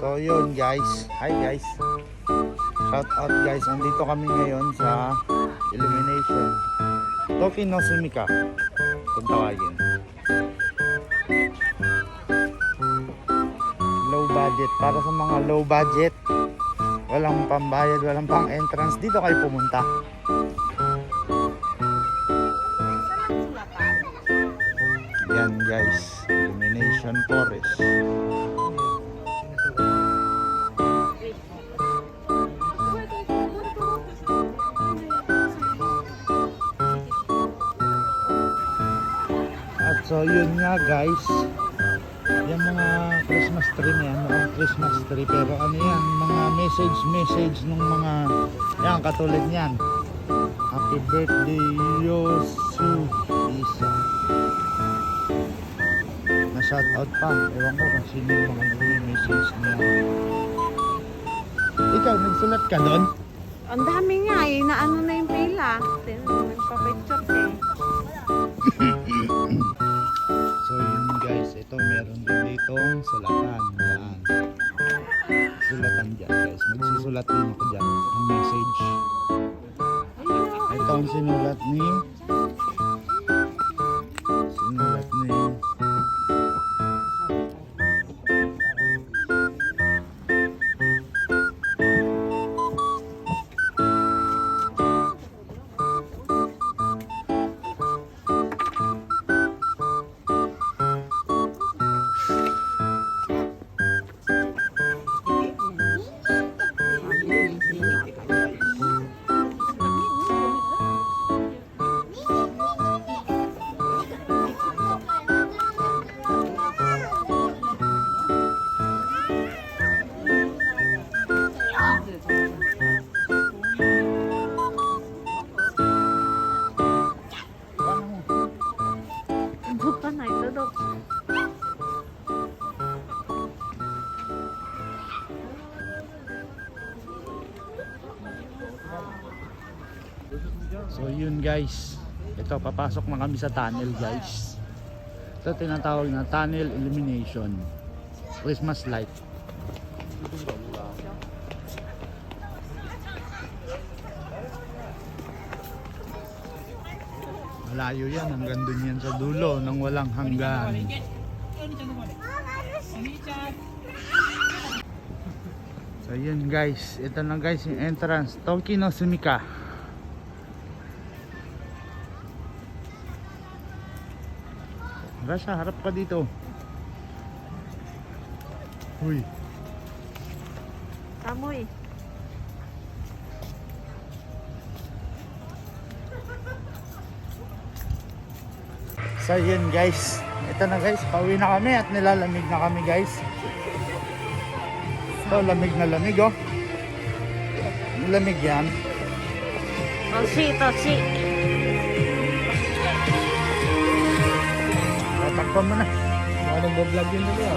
So yun guys, hi guys, shout out guys, andito kami ngayon sa Illumination Toki no Sumika kung tawagin. Low budget, para sa mga low budget, walang pambayad, walang pang entrance, dito kayo pumunta. Yan guys, Illumination Forest. At so yun nga guys, yung mga Christmas tree na yan, mukhang Christmas tree, pero ano yan, mga message ng mga, yan katulad yan, happy birthday Yosu Isa. Na shout out pa, ewan ko kung sino yung mga nag-message niya. Ikaw, nagsulat ka doon? Ang dami nga eh, naano na yung pila. Nagpa-picture eh. So yun guys, ito meron din ditong sulatan. Yan. Sulatan dyan guys. Magsusulat din ako dyan ng message. Ito ang sinulat ni Bukan na ito dok. So yun guys, ito papasok na kami sa tunnel guys. Ito tinatawag na tunnel illumination, Christmas light. Malayo yan, hanggang dun yan sa dulo nang walang hanggan. So yun guys, ito na guys yung entrance, Toki no Sumika. Rasha, harap ka dito. Uy. Amoy. So yun guys, ito na guys, pauwi na kami at nilalamig na kami guys. Ito, lamig na lamig oh. Lamig yan. Tosi, tosi. Tatakpan mo na. Ano ba vlog yun nila?